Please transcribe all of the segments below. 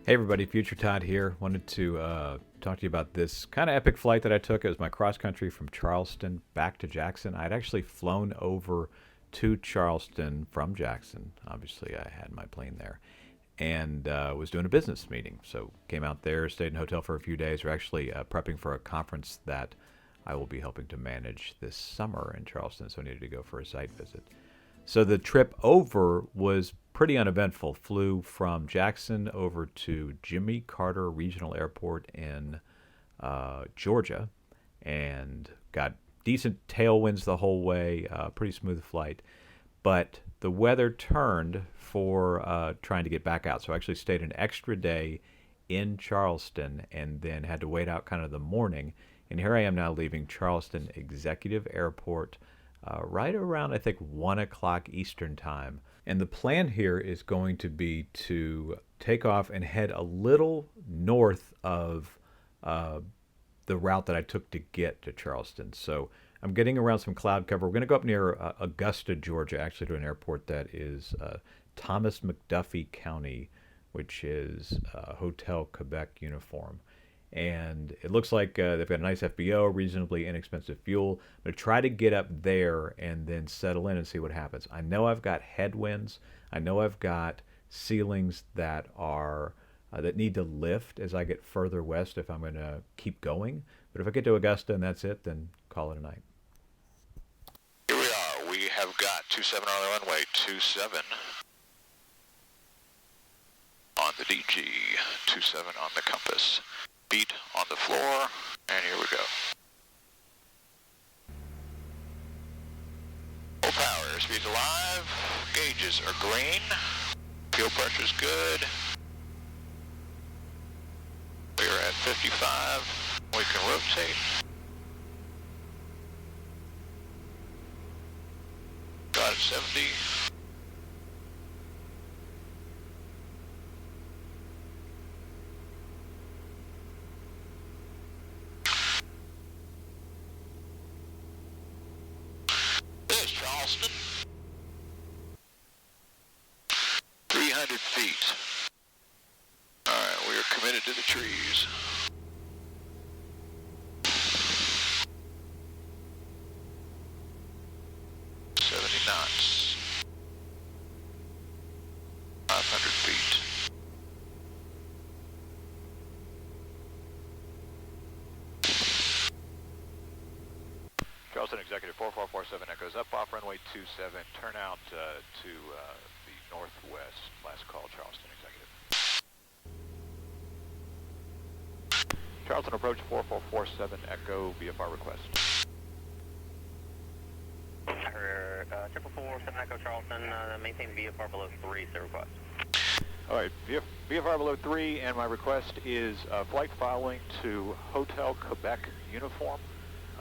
Hey everybody, Future Todd here. Wanted to talk to you about this kind of epic flight that I took. It was my cross country from Charleston back to Jackson. I'd actually flown over to Charleston from Jackson. Obviously, I had my plane there and was doing a business meeting. So came out there, stayed in a hotel for a few days. We're actually prepping for a conference that I will be helping to manage this summer in Charleston. So I needed to go for a site visit. So the trip over was pretty uneventful. Flew from Jackson over to Jimmy Carter Regional Airport in Georgia and got decent tailwinds the whole way, pretty smooth flight. But the weather turned for trying to get back out. So I actually stayed an extra day in Charleston and then had to wait out kind of the morning. And here I am now leaving Charleston Executive Airport right around, I think, 1 o'clock Eastern time. And the plan here is going to be to take off and head a little north of the route that I took to get to Charleston. So I'm getting around some cloud cover. We're going to go up near Augusta, Georgia, actually, to an airport that is Thomas McDuffie County, which is Hotel Quebec uniform. And it looks like they've got a nice FBO, reasonably inexpensive fuel. I'm going to try to get up there and then settle in and see what happens. I know I've got headwinds. I know I've got ceilings that are that need to lift as I get further west if I'm going to keep going. But if I get to Augusta and that's it, then call it a night. Here we are. We have got 27 on the runway, 27 on the DG, 27 on the compass. Beat on the floor, and here we go. Full power, airspeed's alive, gauges are green, fuel pressure's good. We are at 55, we can rotate. Got it 70. Charleston, 300 feet. All right, we are committed to the trees. Knots, 500 feet. Charleston Executive 4447 echoes up off runway 27, turn out to the northwest. Last call, Charleston Executive. Charleston approach 4447 echo, VFR request. 4447 echo Charleston, maintain VFR below 3, so request. All right, VFR below 3, and my request is flight following to Hotel Quebec uniform.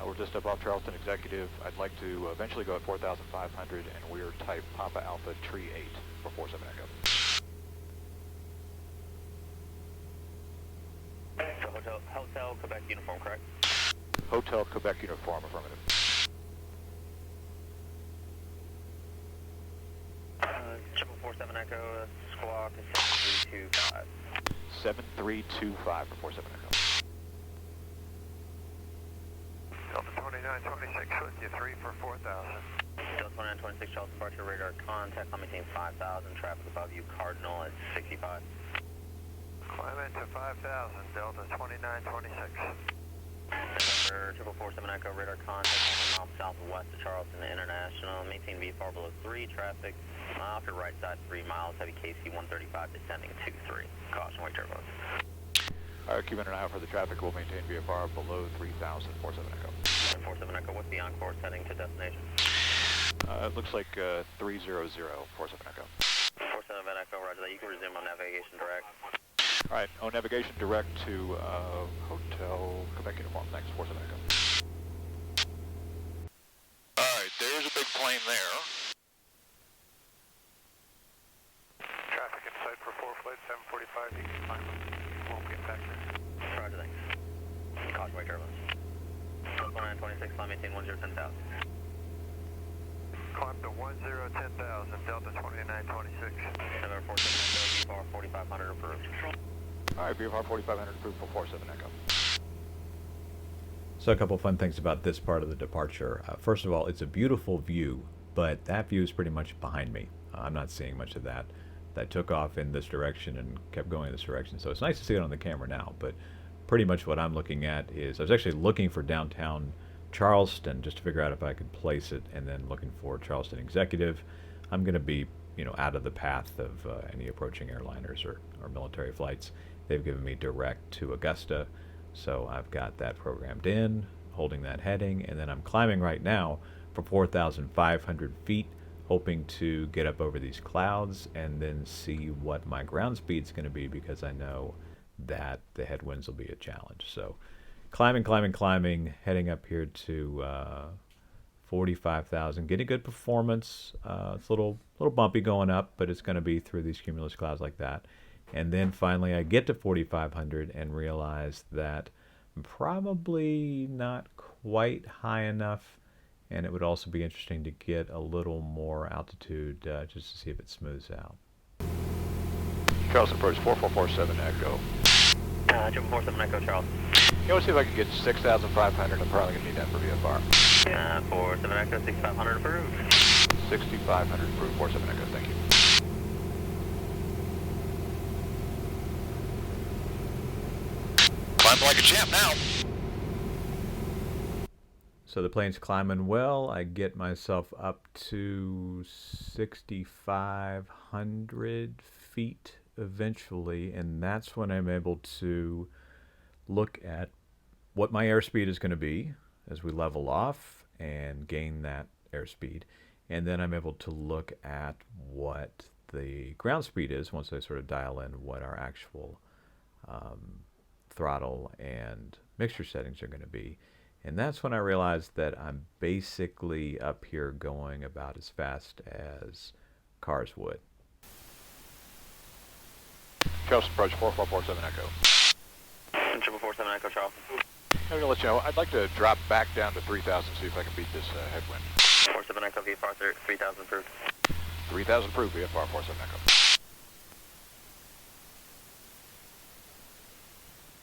We're just above Charleston Executive. I'd like to eventually go at 4,500, and we're type Papa Alpha Tree 8 for 47 Echo. So Hotel Quebec uniform, correct? Hotel Quebec uniform, affirmative. 747 Echo, squawk 7325. 7325 for 47 Echo. Delta 2926 with you, 3 for 4,000. Delta 2926, Charleston departure radar contact, I'll maintain 5,000, traffic above you, Cardinal at 65. Climb into 5,000, Delta 2926. November 447 Echo, radar contact, 1 mile southwest of Charleston International, maintain VFR below 3, traffic, off your right side 3 miles, heavy KC 135, descending 23. Caution, wait turbos. All right, keep an eye out for the traffic. We'll maintain VFR below 3,000, 47 Echo. 47 Echo, what's the on-course heading to destination? It looks like 300, 47 Echo. 47 Echo, roger that. You can resume on navigation direct. All right, on navigation direct to Hotel Quebec uniform. Thanks, 47 Echo. All right, there's a big plane there. Traffic in sight for 4 flight 745, you can climb up. Won't get back there. Roger that. Caution, wait turbos. 2926, climb maintain 1010,000. Climb to 1010,000, Delta 2926. November 47 Echo, VFR 4500 approved. All right, VFR 4500 approved for 47 Echo. So a couple fun things about this part of the departure. First of all, it's a beautiful view, but that view is pretty much behind me. I'm not seeing much of that. That took off in this direction and kept going in this direction. So it's nice to see it on the camera now, but pretty much what I'm looking at is, I was actually looking for downtown Charleston just to figure out if I could place it, and then looking for Charleston Executive. I'm going to be, out of the path of any approaching airliners or military flights. They've given me direct to Augusta, so I've got that programmed in, holding that heading, and then I'm climbing right now for 4,500 feet, hoping to get up over these clouds and then see what my ground speed's going to be, because I know that the headwinds will be a challenge. So climbing, heading up here to 45,000, getting good performance. It's a little bumpy going up, but it's going to be through these cumulus clouds like that. And then finally I get to 4,500 and realize that I'm probably not quite high enough, and it would also be interesting to get a little more altitude just to see if it smooths out. Charleston approach 4447 Echo. 747 Echo, Charleston. Let's see if I can get 6,500. I'm probably going to need that for VFR. 47 Echo, 6,500 approved. 6,500 approved, 47 Echo, thank you. Climb like a champ now. So the plane's climbing well. I get myself up to 6,500 feet eventually, and that's when I'm able to look at what my airspeed is going to be as we level off and gain that airspeed. And then I'm able to look at what the ground speed is once I sort of dial in what our actual throttle and mixture settings are going to be. And that's when I realized that I'm basically up here going about as fast as cars would. Charleston approach 4447 Echo. 747 Echo, Charleston. I'm going to let you know, I'd like to drop back down to 3,000, see if I can beat this headwind. 47 Echo, VFR 3,000 approved. 3,000 approved, VFR 47 Echo.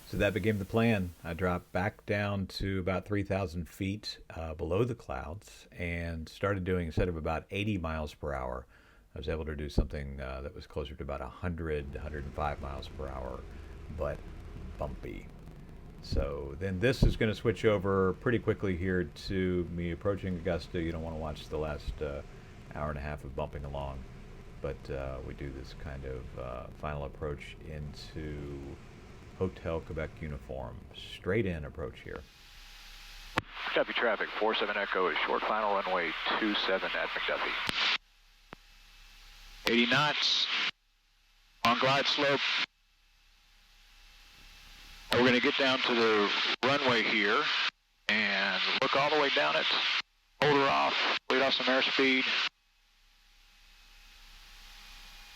So that became the plan. I dropped back down to about 3,000 feet below the clouds and started doing, instead of about 80 miles per hour, I was able to do something that was closer to about 100, 105 miles per hour, but bumpy. So then this is going to switch over pretty quickly here to me approaching Augusta. You don't want to watch the last hour and a half of bumping along, but we do this kind of final approach into Hotel Quebec uniform. Straight in approach here. Copy traffic, 47 Echo is short final runway 27 at McDuffie. 80 knots on glide slope. We're going to get down to the runway here and look all the way down it. Hold her off, lead off some airspeed.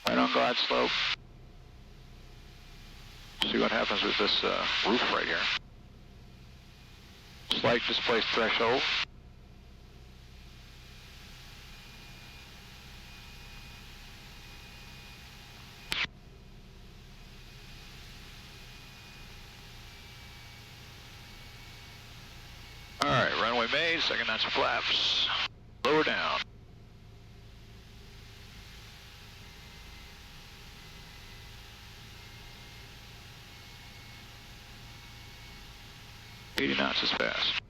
Right on glide slope. See what happens with this roof right here. Slight displaced threshold. All right, runway made, second notch of flaps. Lower down. $80 knots is fast.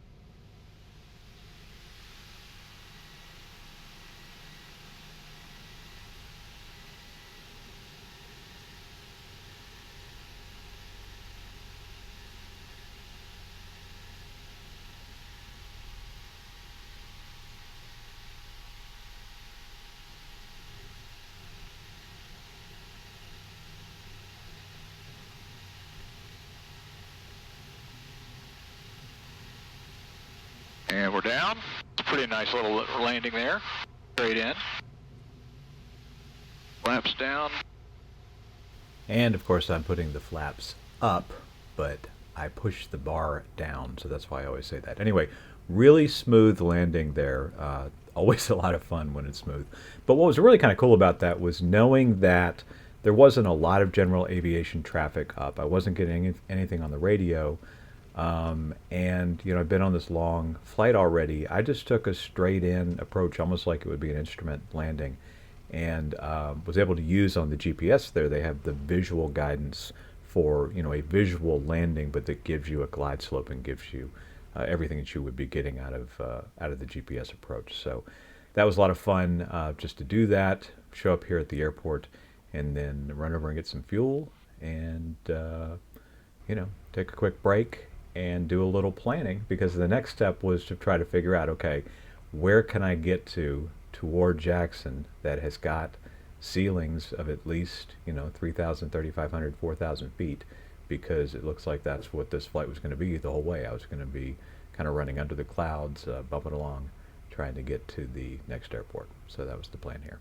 And we're down. Pretty nice little landing there. Straight in. Flaps down. And of course I'm putting the flaps up, but I push the bar down, so that's why I always say that. Anyway, really smooth landing there. Always a lot of fun when it's smooth. But what was really kind of cool about that was knowing that there wasn't a lot of general aviation traffic up. I wasn't getting anything on the radio. And, you know, I've been on this long flight already. I just took a straight in approach, almost like it would be an instrument landing, and was able to use on the GPS there. They have the visual guidance for, you know, a visual landing, but that gives you a glide slope and gives you everything that you would be getting out of the GPS approach. So that was a lot of fun just to do that, show up here at the airport, and then run over and get some fuel, and you know, take a quick break and do a little planning, because the next step was to try to figure out, okay, where can I get to toward Jackson that has got ceilings of at least, you know, 3,000, 3,500, 4,000 feet, because it looks like that's what this flight was going to be the whole way. I was going to be kind of running under the clouds, bumping along, trying to get to the next airport. So that was the plan here.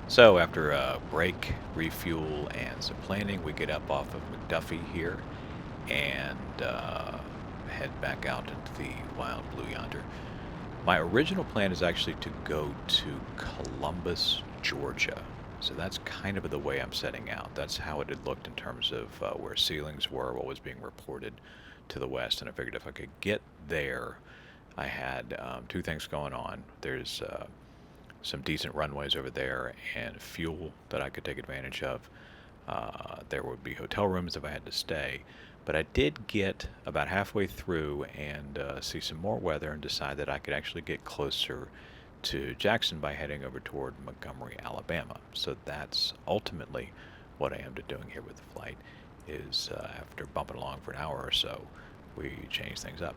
So after a break, refuel, and some planning, we get up off of McDuffie here and head back out into the wild blue yonder. My original plan is actually to go to Columbus, Georgia. So that's kind of the way I'm setting out. That's how it had looked in terms of where ceilings were, what was being reported to the west. And I figured if I could get there, I had two things going on. There's some decent runways over there and fuel that I could take advantage of. There would be hotel rooms if I had to stay. But I did get about halfway through and see some more weather and decide that I could actually get closer to Jackson by heading over toward Montgomery, Alabama. So that's ultimately what I am doing here with the flight, is after bumping along for an hour or so, we change things up.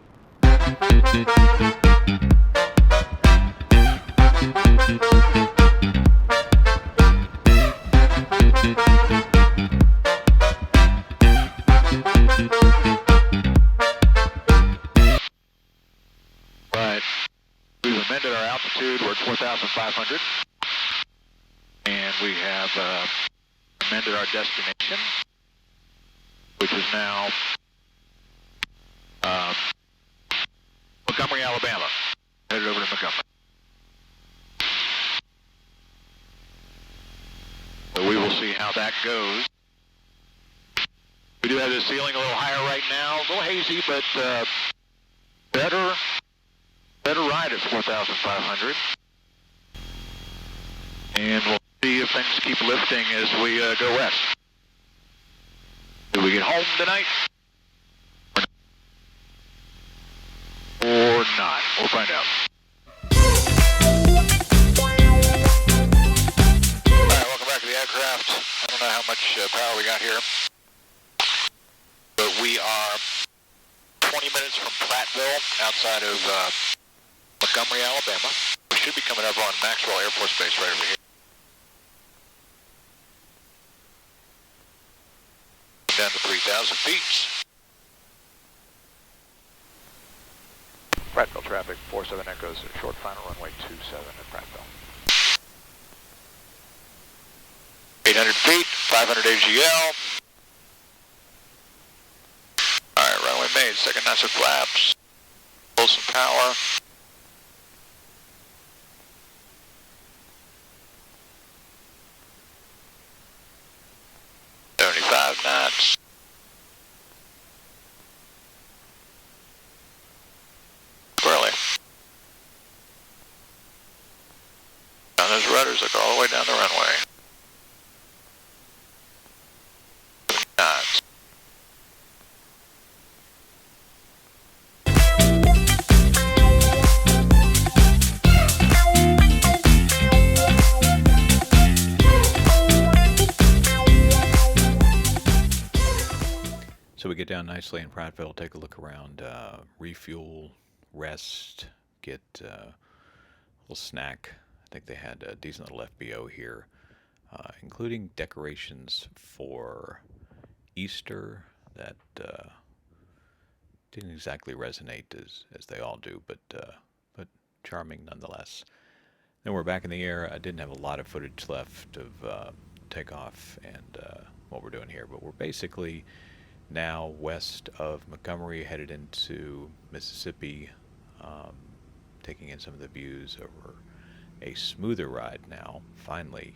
Right. We've amended our altitude. We're at 4,500. And we have amended our destination, which is now Montgomery, Alabama. Headed over to Montgomery. So we will see how that goes. We do have the ceiling a little higher right now. A little hazy, but better ride at 4,500. And we'll see if things keep lifting as we go west. Do we get home tonight? Or not? We'll find out. Alright, welcome back to the aircraft. I don't know how much power we got here, but we are 20 minutes from Prattville, outside of Montgomery, Alabama. We should be coming up on Maxwell Air Force Base right over here. Down to 3,000 feet. Prattville traffic, 47 Echoes, short final runway 27 at Prattville. 800 feet, 500 AGL. Alright, runway made, second notch of flaps. Pull some power. Knots. Early. Down those rudders that go all the way down the runway. Knots. So we get down nicely in Prattville, take a look around, refuel, rest, get a little snack. I think they had a decent little FBO here, including decorations for Easter that didn't exactly resonate as they all do, but charming nonetheless. Then we're back in the air. I didn't have a lot of footage left of takeoff and what we're doing here, but we're basically now west of Montgomery, headed into Mississippi, taking in some of the views over a smoother ride now, finally.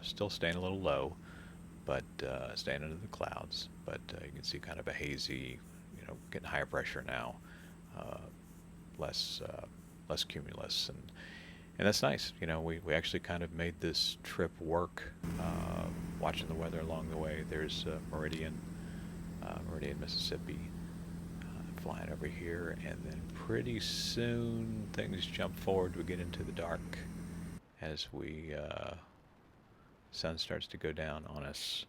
Still staying a little low, but staying under the clouds. But you can see kind of a hazy, getting higher pressure now, less cumulus, and that's nice. We actually kind of made this trip work. Watching the weather along the way. There's Meridian, Mississippi, flying over here, and then pretty soon things jump forward. We get into the dark as sun starts to go down on us.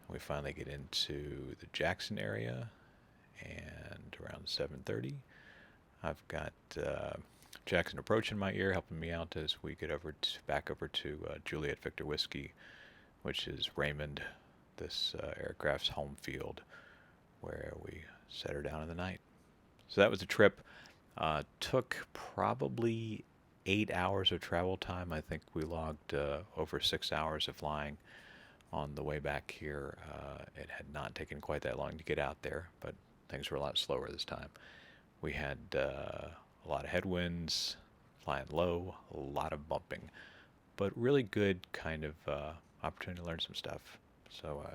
We finally get into the Jackson area, and around 7:30, I've got Jackson Approach in my ear, helping me out as we get back over to Juliet Victor Whiskey, which is Raymond, this aircraft's home field, where we set her down in the night. So that was the trip. Took probably 8 hours of travel time. I think we logged over 6 hours of flying on the way back here. It had not taken quite that long to get out there, but things were a lot slower this time. We had a lot of headwinds, flying low, a lot of bumping, but really good kind of opportunity to learn some stuff. So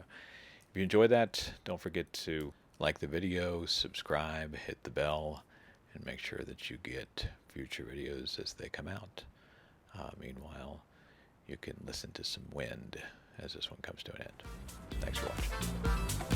if you enjoyed that, don't forget to like the video, subscribe, hit the bell, and make sure that you get future videos as they come out. Meanwhile, you can listen to some wind as this one comes to an end. Thanks for watching.